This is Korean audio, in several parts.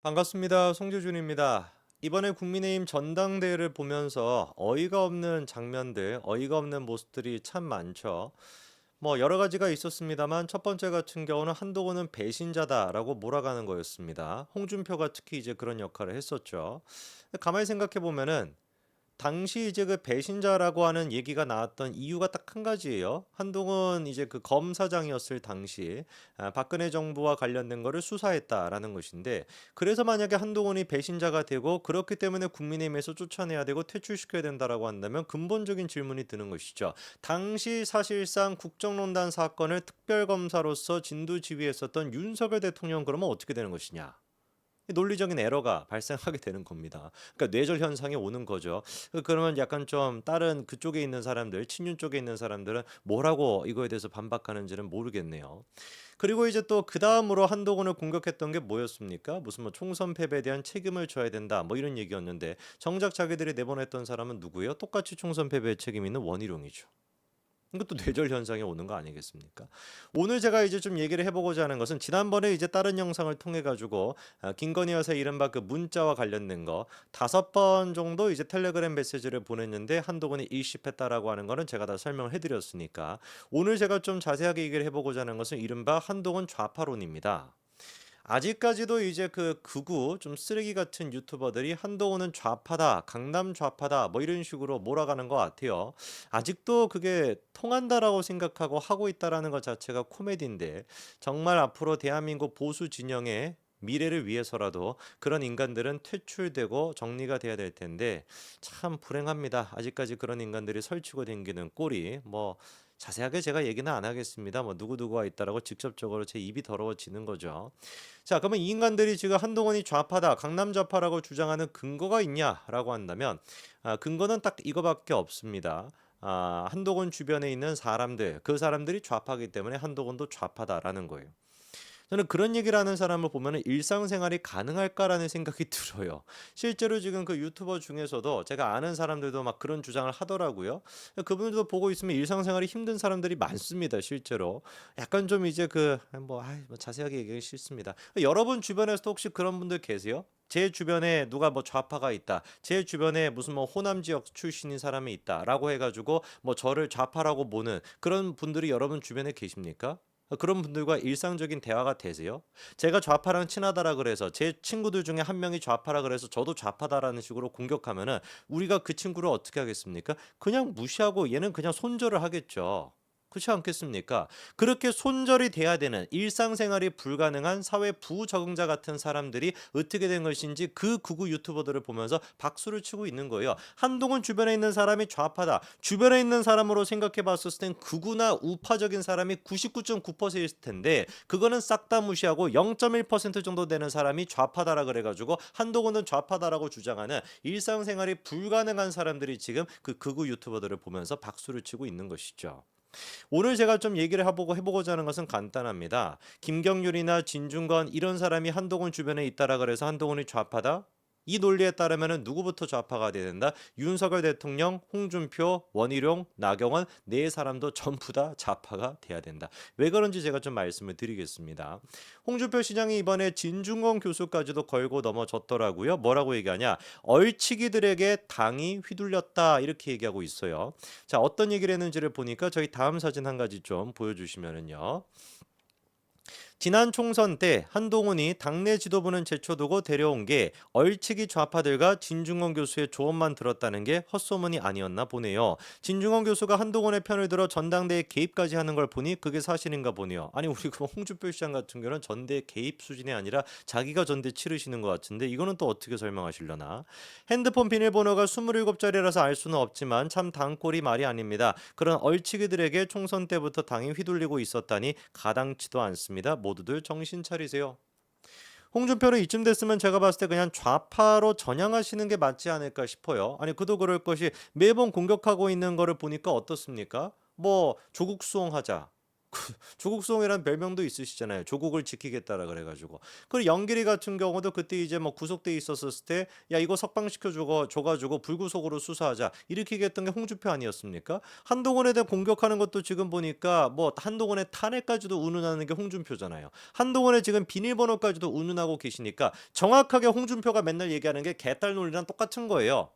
반갑습니다. 송재준입니다. 이번에 국민의힘 전당대회를 보면서 어이가 없는 장면들, 어이가 없는 모습들이 참 많죠. 뭐 여러 가지가 있었습니다만 첫 번째 같은 경우는 한동훈은 배신자다라고 몰아가는 거였습니다. 홍준표가 특히 이제 그런 역할을 했었죠. 가만히 생각해 보면은 당시 이제 그 배신자라고 하는 얘기가 나왔던 이유가 딱 한 가지예요. 한동훈 이제 그 검사장이었을 당시 박근혜 정부와 관련된 거를 수사했다라는 것인데, 그래서 만약에 한동훈이 배신자가 되고 그렇기 때문에 국민의힘에서 쫓아내야 되고 퇴출시켜야 된다라고 한다면 근본적인 질문이 드는 것이죠. 당시 사실상 국정농단 사건을 특별검사로서 진두지휘했었던 윤석열 대통령, 그러면 어떻게 되는 것이냐? 논리적인 에러가 발생하게 되는 겁니다. 그러니까 뇌절 현상이 오는 거죠. 그러면 약간 좀 다른 그쪽에 있는 사람들, 친윤 쪽에 있는 사람들은 뭐라고 이거에 대해서 반박하는지는 모르겠네요. 그리고 이제 또 그다음으로 한동훈을 공격했던 게 뭐였습니까? 무슨 뭐 총선 패배에 대한 책임을 져야 된다, 뭐 이런 얘기였는데, 정작 자기들이 내보냈던 사람은 누구예요? 똑같이 총선 패배에 책임 있는 원희룡이죠. 이것도 뇌절 현상이 오는 거 아니겠습니까? 오늘 제가 이제 좀 얘기를 해보고자 하는 것은, 지난번에 이제 다른 영상을 통해 가지고 김건희 여사 이른바 그 문자와 관련된 거 5번 정도 이제 텔레그램 메시지를 보냈는데 한동훈이 일십했다라고 하는 거는 제가 다 설명을 해드렸으니까, 오늘 제가 좀 자세하게 얘기를 해보고자 하는 것은 이른바 한동훈 좌파론입니다. 아직까지도 이제 그 극우 좀 쓰레기 같은 유튜버들이 한동훈은 좌파다, 강남 좌파다, 뭐 이런 식으로 몰아가는 것 같아요. 아직도 그게 통한다라고 생각하고 하고 있다라는 것 자체가 코미디인데, 정말 앞으로 대한민국 보수 진영의 미래를 위해서라도 그런 인간들은 퇴출되고 정리가 돼야 될 텐데, 참 불행합니다. 아직까지 그런 인간들이 설치고 댕기는 꼴이, 뭐 자세하게 제가 얘기는 안 하겠습니다. 뭐 누구누구가 있다라고 직접적으로 제 입이 더러워지는 거죠. 자, 그러면 이 인간들이 지금 한동훈이 좌파다, 강남 좌파라고 주장하는 근거가 있냐라고 한다면, 근거는 딱 이거밖에 없습니다. 한동훈 주변에 있는 사람들, 그 사람들이 좌파이기 때문에 한동훈도 좌파다라는 거예요. 저는 그런 얘기를 하는 사람을 보면 일상생활이 가능할까라는 생각이 들어요. 실제로 지금 그 유튜버 중에서도 제가 아는 사람들도 막 그런 주장을 하더라고요. 그분들도 보고 있으면 일상생활이 힘든 사람들이 많습니다, 실제로. 약간 좀 이제 뭐 자세하게 얘기하기 싫습니다. 여러분 주변에서도 혹시 그런 분들 계세요? 제 주변에 누가 뭐 좌파가 있다, 제 주변에 무슨 뭐 호남 지역 출신인 사람이 있다라고 해가지고 뭐 저를 좌파라고 보는 그런 분들이 여러분 주변에 계십니까? 그런 분들과 일상적인 대화가 되세요? 제가 좌파랑 친하다라 그래서 제 친구들 중에 한 명이 좌파라 그래서 저도 좌파다라는 식으로 공격하면은 우리가 그 친구를 어떻게 하겠습니까? 그냥 무시하고 얘는 그냥 손절을 하겠죠. 그렇지 않겠습니까? 그렇게 손절이 돼야 되는, 일상생활이 불가능한 사회 부적응자 같은 사람들이 어떻게 된 것인지 그 극우 유튜버들을 보면서 박수를 치고 있는 거예요. 한동훈 주변에 있는 사람이 좌파다, 주변에 있는 사람으로 생각해 봤을 땐 극우나 우파적인 사람이 99.9%일 텐데, 그거는 싹 다 무시하고 0.1% 정도 되는 사람이 좌파다라 그래가지고 한동훈은 좌파다라고 주장하는 일상생활이 불가능한 사람들이 지금 그 극우 유튜버들을 보면서 박수를 치고 있는 것이죠. 오늘 제가 좀 얘기를 해보고자 하는 것은 간단합니다. 김경률이나 진중권 이런 사람이 한동훈 주변에 있다라 그래서 한동훈이 좌파다? 이 논리에 따르면 누구부터 좌파가 돼야 된다? 윤석열 대통령, 홍준표, 원희룡, 나경원 네 사람도 전부 다 좌파가 돼야 된다. 왜 그런지 제가 좀 말씀을 드리겠습니다. 홍준표 시장이 이번에 진중권 교수까지도 걸고 넘어졌더라고요. 뭐라고 얘기하냐? 얼치기들에게 당이 휘둘렸다, 이렇게 얘기하고 있어요. 자, 어떤 얘기를 했는지를 보니까 저희 다음 사진 한 가지 좀 보여주시면은요. 지난 총선 때 한동훈이 당내 지도부는 제쳐두고 데려온 게 얼치기 좌파들과 진중권 교수의 조언만 들었다는 게 헛소문이 아니었나 보네요. 진중권 교수가 한동훈의 편을 들어 전당대회 개입까지 하는 걸 보니 그게 사실인가 보네요. 아니, 우리 그 홍준표 시장 같은 경우는 전대 개입 수준이 아니라 자기가 전대 치르시는 것 같은데, 이거는 또 어떻게 설명하시려나? 핸드폰 비밀번호가 27자리라서 알 수는 없지만 참 당꼴이 말이 아닙니다. 그런 얼치기들에게 총선 때부터 당이 휘둘리고 있었다니 가당치도 않습니다. 모두들 정신 차리세요. 홍준표는 이쯤 됐으면 제가 봤을 때 그냥 좌파로 전향하시는 게 맞지 않을까 싶어요. 아니, 그도 그럴 것이 매번 공격하고 있는 거를 보니까 어떻습니까? 뭐 조국 수용하자, 조국송이라는 별명도 있으시잖아요. 조국을 지키겠다라 그래가지고. 그리고 영길이 같은 경우도 그때 이제 뭐 구속돼 있었을 때, 야 이거 석방시켜 줘가지고 불구속으로 수사하자 이렇게 얘기했던 게 홍준표 아니었습니까? 한동훈에 대해 공격하는 것도 지금 보니까 뭐 한동훈의 탄핵까지도 운운하는 게 홍준표잖아요. 한동훈의 지금 비밀번호까지도 운운하고 계시니까 정확하게 홍준표가 맨날 얘기하는 게 개딸 논리랑 똑같은 거예요.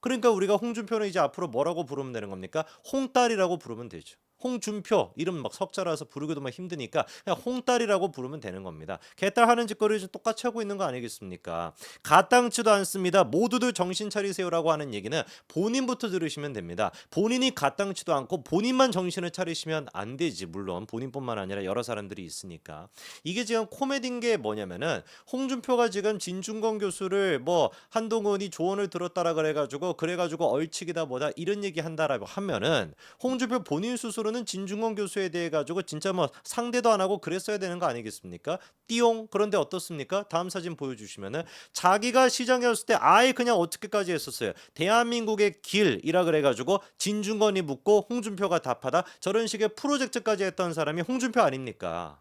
그러니까 우리가 홍준표는 이제 앞으로 뭐라고 부르면 되는 겁니까? 홍딸이라고 부르면 되죠. 홍준표 이름 막 석자라서 부르기도 막 힘드니까 그냥 홍딸이라고 부르면 되는 겁니다. 개딸 하는 짓거리 좀 똑같이 하고 있는 거 아니겠습니까? 가땅치도 않습니다. 모두들 정신 차리세요라고 하는 얘기는 본인부터 들으시면 됩니다. 본인이 가땅치도 않고 본인만 정신을 차리시면 안 되지. 물론 본인뿐만 아니라 여러 사람들이 있으니까. 이게 지금 코미디인 게 뭐냐면은 홍준표가 지금 진중권 교수를 뭐 한동훈이 조언을 들었다라 그래가지고 얼치기다 뭐다 이런 얘기 한다라고 하면은 홍준표 본인 스스로는 진중권 교수에 대해 가지고 진짜 뭐 상대도 안 하고 그랬어야 되는 거 아니겠습니까? 띠용. 그런데 어떻습니까? 다음 사진 보여주시면은 자기가 시장이었을 때 아예 그냥 어떻게까지 했었어요. 대한민국의 길이라 그래가지고 진중권이 묻고 홍준표가 답하다 저런 식의 프로젝트까지 했던 사람이 홍준표 아닙니까?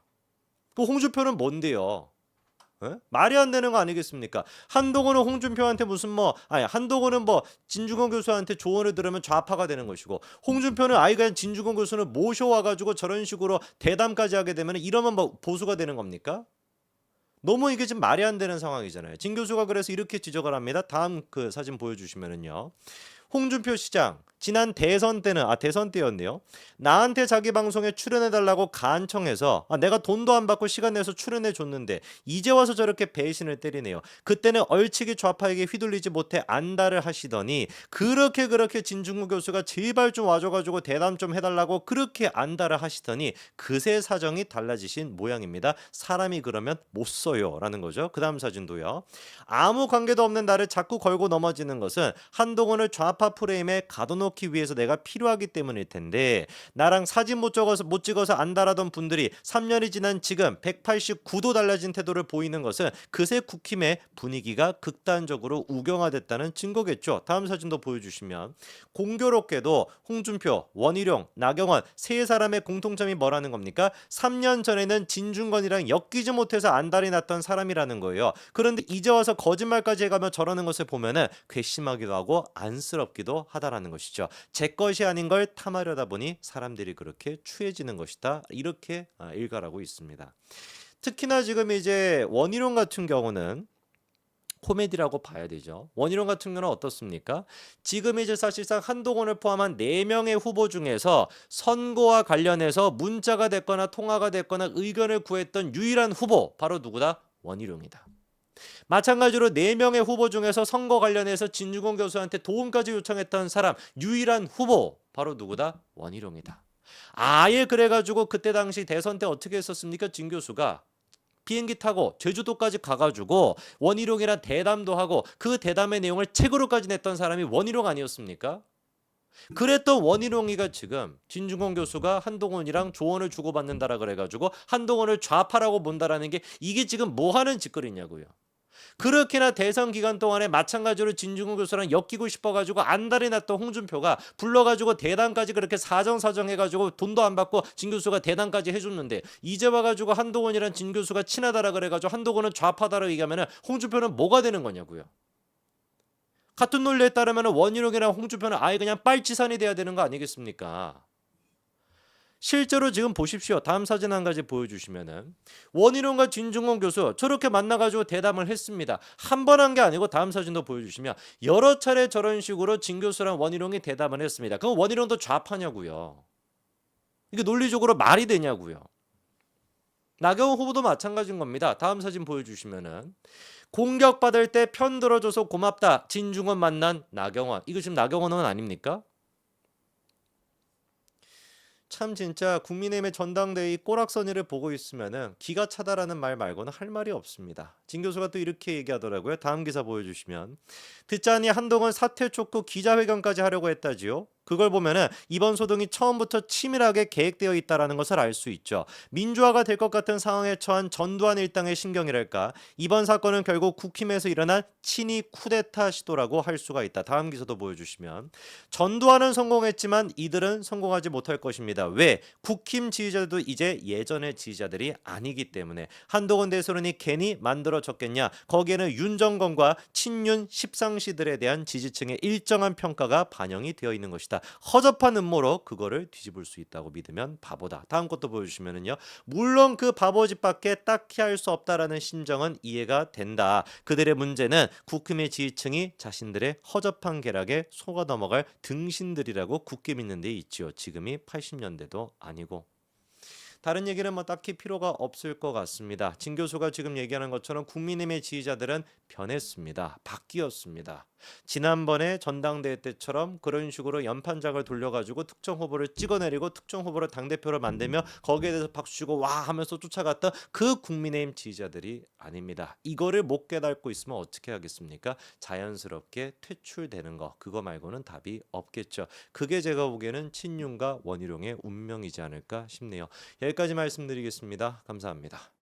그 홍준표는 뭔데요? 예? 말이 안 되는 거 아니겠습니까? 한동훈은 홍준표한테 무슨 뭐 아니 한동훈은 뭐 진중권 교수한테 조언을 들으면 좌파가 되는 것이고 홍준표는 아이가 진중권 교수를 모셔와 가지고 저런 식으로 대담까지 하게 되면 이러면 뭐 보수가 되는 겁니까? 너무 이게 지금 말이 안 되는 상황이잖아요. 진 교수가 그래서 이렇게 지적을 합니다. 다음 그 사진 보여주시면은요. 홍준표 시장 지난 대선 때는 대선 때였네요. 나한테 자기 방송에 출연해달라고 간청해서 내가 돈도 안 받고 시간 내서 출연해 줬는데 이제 와서 저렇게 배신을 때리네요. 그때는 얼치기 좌파에게 휘둘리지 못해 안달을 하시더니 그렇게 진중권 교수가 제발 좀 와줘가지고 대담 좀 해달라고 그렇게 안달을 하시더니 그새 사정이 달라지신 모양입니다. 사람이 그러면 못 써요 라는 거죠. 그 다음 사진도요. 아무 관계도 없는 나를 자꾸 걸고 넘어지는 것은 한동훈을 좌파 프레임에 가둬놓기 위해서 내가 필요하기 때문일 텐데 나랑 사진 못 찍어서 안달하던 분들이 3년이 지난 지금 189도 달라진 태도를 보이는 것은 그새 국힘의 분위기가 극단적으로 우경화됐다는 증거겠죠. 다음 사진도 보여주시면 공교롭게도 홍준표, 원희룡, 나경원 세 사람의 공통점이 뭐라는 겁니까? 3년 전에는 진중권이랑 엮이지 못해서 안달이 났던 사람이라는 거예요. 그런데 이제 와서 거짓말까지 해가며 저러는 것을 보면은 괘씸하기도 하고 안쓰럽기도 하다라는 것이죠. 제 것이 아닌 걸 탐하려다 보니 사람들이 그렇게 추해지는 것이다. 이렇게 일갈하고 있습니다. 특히나 지금 이제 원희룡 같은 경우는 코미디라고 봐야 되죠. 원희룡 같은 경우는 어떻습니까? 지금 이제 사실상 한동훈을 포함한 4명의 후보 중에서 선거와 관련해서 문자가 됐거나 통화가 됐거나 의견을 구했던 유일한 후보 바로 누구다? 원희룡이다. 마찬가지로 4명의 후보 중에서 선거 관련해서 진중권 교수한테 도움까지 요청했던 사람 유일한 후보 바로 누구다? 원희룡이다. 아예 그래가지고 그때 당시 대선 때 어떻게 했었습니까? 진 교수가 비행기 타고 제주도까지 가가지고 원희룡이랑 대담도 하고 그 대담의 내용을 책으로까지 냈던 사람이 원희룡 아니었습니까? 그랬던 원희룡이가 지금 진중권 교수가 한동훈이랑 조언을 주고받는다라 그래가지고 한동훈을 좌파라고 본다라는 게 이게 지금 뭐 하는 짓거리냐고요. 그렇게나 대선 기간 동안에 마찬가지로 진중권 교수랑 엮이고 싶어가지고 안달이 났던 홍준표가 불러가지고 대담까지 그렇게 사정사정해가지고 돈도 안 받고 진 교수가 대담까지 해줬는데 이제 와가지고 한동훈이랑 진 교수가 친하다라 그래가지고 한동훈은 좌파다라고 얘기하면은 홍준표는 뭐가 되는 거냐고요. 같은 논리에 따르면 원희룡이랑 홍준표는 아예 그냥 빨치산이 돼야 되는 거 아니겠습니까? 실제로 지금 보십시오. 다음 사진 한 가지 보여주시면은 원희룡과 진중권 교수 저렇게 만나가지고 대담을 했습니다. 한 번 한 게 아니고 다음 사진도 보여주시면 여러 차례 저런 식으로 진 교수랑 원희룡이 대담을 했습니다. 그럼 원희룡도 좌파냐고요. 이게 논리적으로 말이 되냐고요. 나경원 후보도 마찬가지인 겁니다. 다음 사진 보여주시면은 공격받을 때 편 들어줘서 고맙다. 진중권 만난 나경원. 이거 지금 나경원은 아닙니까? 참 진짜 국민의힘의 전당대회 꼬락서니를 보고 있으면은 기가 차다라는 말 말고는 할 말이 없습니다. 진 교수가 또 이렇게 얘기하더라고요. 다음 기사 보여주시면 듣자니 한동훈 사퇴 촉구 기자회견까지 하려고 했다지요. 그걸 보면은 이번 소동이 처음부터 치밀하게 계획되어 있다라는 것을 알 수 있죠. 민주화가 될 것 같은 상황에 처한 전두환 일당의 심경이랄까. 이번 사건은 결국 국힘에서 일어난 친이 쿠데타 시도라고 할 수가 있다. 다음 기사도 보여주시면 전두환은 성공했지만 이들은 성공하지 못할 것입니다. 왜? 국힘 지지자들도 이제 예전의 지지자들이 아니기 때문에. 한동훈 대선이 괜히 만들어졌겠냐? 거기에는 윤정권과 친윤 십상시들에 대한 지지층의 일정한 평가가 반영이 되어 있는 것이다. 허접한 음모로 그거를 뒤집을 수 있다고 믿으면 바보다. 다음 것도 보여주시면은요. 물론 그 바보짓밖에 딱히 할 수 없다라는 심정은 이해가 된다. 그들의 문제는 국힘의 지지층이 자신들의 허접한 계략에 속아 넘어갈 등신들이라고 굳게 믿는 데 있지요. 지금이 80년대도 아니고. 다른 얘기는 뭐 딱히 필요가 없을 것 같습니다. 진 교수가 지금 얘기하는 것처럼 국민의힘의 지지자들은 변했습니다. 바뀌었습니다. 지난번에 전당대회 때처럼 그런 식으로 연판장을 돌려가지고 특정 후보를 찍어내리고 특정 후보를 당대표로 만들며 거기에 대해서 박수치고 와 하면서 쫓아갔던 그 국민의힘 지지자들이 아닙니다. 이거를 못 깨닫고 있으면 어떻게 하겠습니까? 자연스럽게 퇴출되는 거 그거 말고는 답이 없겠죠. 그게 제가 보기에는 친윤과 원희룡의 운명이지 않을까 싶네요. 여기까지 말씀드리겠습니다. 감사합니다.